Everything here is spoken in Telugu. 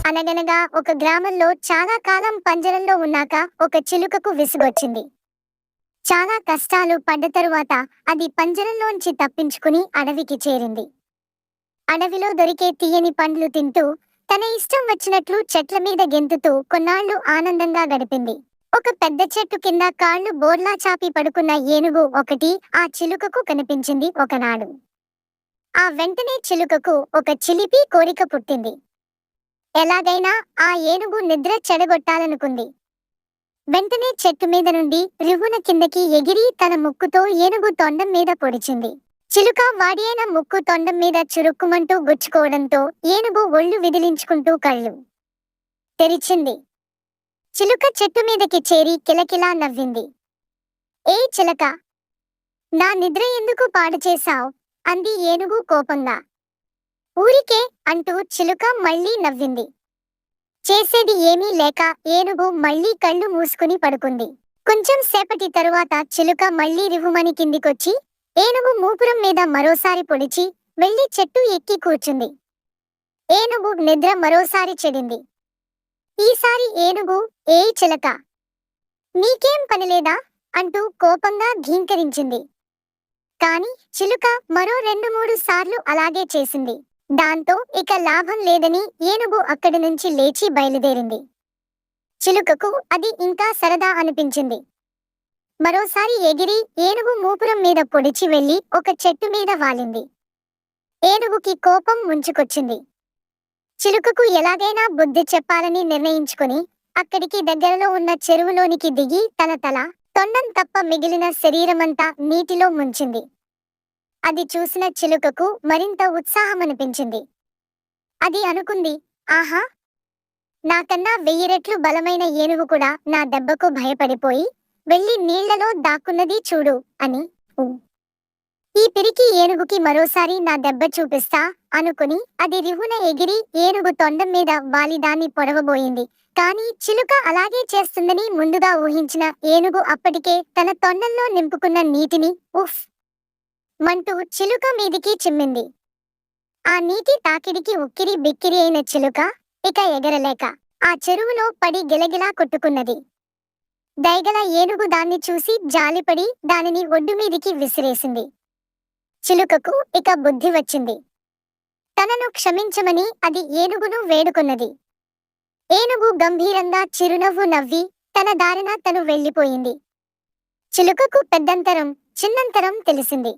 అనగనగా ఒక గ్రామంలో చాలా కాలం పంజరంలో ఉన్నాక ఒక చిలుకకు విసుగొచ్చింది. చాలా కష్టాలు పడ్డ తరువాత అది పంజరంలోంచి తప్పించుకుని అడవికి చేరింది. అడవిలో దొరికే తీయని పండ్లు తింటూ తన ఇష్టం వచ్చినట్లు చెట్ల మీద గెంతుతూ కొన్నాళ్లు ఆనందంగా గడిపింది. ఒక పెద్ద చెట్టు కింద కాళ్లు బోర్లా చాపి పడుకున్న ఏనుగు ఒకటి ఆ చిలుకకు కనిపించింది ఒకనాడు. ఆ వెంటనే చిలుకకు ఒక చిలిపి కోరిక పుట్టింది. ఎలాగైనా ఆ ఏనుగు నిద్ర చెడగొట్టాలనుకుంది. వెంటనే చెట్టు మీద నుండి రివ్వున కిందకి ఎగిరి తన ముక్కుతో ఏనుగు తొండం మీద పొడిచింది. చిలుక వాడియైన ముక్కు తొండం మీద చురుక్కుమంటూ గుచ్చుకోవడంతో ఏనుగు ఒళ్ళు విదిలించుకుంటూ కళ్ళు తెరిచింది. చిలుక చెట్టు మీదకి చేరి కిలకిలా నవ్వింది. ఏ చిలక, నా నిద్ర ఎందుకు పాడు చేశావ్? అంది ఏనుగు కోపంగా. ఊరికే అంటూ చిలుక మళ్లీ నవ్వింది. చేసేది ఏమీ లేక ఏనుగు మళ్లీ కళ్ళు మూసుకుని పడుకుంది. కొంచెం సేపటి తరువాత చిలుక మళ్లీ రివ్వుమని కిందికొచ్చి ఏనుగు మూపురం మీద మరోసారి పొడిచి వెళ్లి చెట్టు ఎక్కి కూర్చుంది. ఏనుగు నిద్ర మరోసారి చెడింది. ఈసారి ఏనుగు, ఏ చిలక, నీకేం పనిలేదా అంటూ కోపంగా ఘీంకరించింది. కాని చిలుక మరో 2-3 సార్లు అలాగే చేసింది. దాంతో ఇక లాభం లేదని ఏనుగు అక్కడి నుంచి లేచి బయలుదేరింది. చిలుకకు అది ఇంకా సరదా అనిపించింది. మరోసారి ఎగిరి ఏనుగు మూపురం మీద పొడిచి వెళ్లి ఒక చెట్టు మీద వాలింది. ఏనుగుకి కోపం ముంచుకొచ్చింది. చిలుకకు ఎలాగైనా బుద్ధి చెప్పాలని నిర్ణయించుకుని అక్కడికి దగ్గరలో ఉన్న చెరువులోనికి దిగి తన తల, తొండం తప్ప మిగిలిన శరీరమంతా నీటిలో ముంచింది. అది చూసిన చిలుకకు మరింత ఉత్సాహమనిపించింది. అది అనుకుంది, ఆహా, నాకన్నా 1000 రెట్లు బలమైన ఏనుగు కూడా నా దెబ్బకు భయపడిపోయి వెళ్లి నీళ్లలో దాక్కున్నది చూడు అని. ఈ పిరికి ఏనుగుకి మరోసారి నా దెబ్బ చూపిస్తా అనుకుని అది రివ్వున ఎగిరి ఏనుగు తొండం మీద వాలి దాన్ని పొడవబోయింది. కాని చిలుక అలాగే చేస్తుందని ముందుగా ఊహించిన ఏనుగు అప్పటికే తన తొండంలో నింపుకున్న నీటిని ఉఫ్ మంటూ చిలుక మీదికి చిమ్మింది. ఆ నీటి తాకిడికి ఉక్కిరి బిక్కిరి అయిన చిలుక ఇక ఎగరలేక ఆ చెరువులో పడి గిలగిలా కొట్టుకున్నది. దయగల ఏనుగు దాన్ని చూసి జాలిపడి దానిని ఒడ్డు మీదికి విసిరేసింది. చిలుకకు ఇక బుద్ధి వచ్చింది. తనను క్షమించమని అది ఏనుగును వేడుకొన్నది. ఏనుగు గంభీరంగా చిరునవ్వు నవ్వి తన దారిన తను వెళ్లిపోయింది. చిలుకకు పెద్దంతరం, చిన్నంతరం తెలిసింది.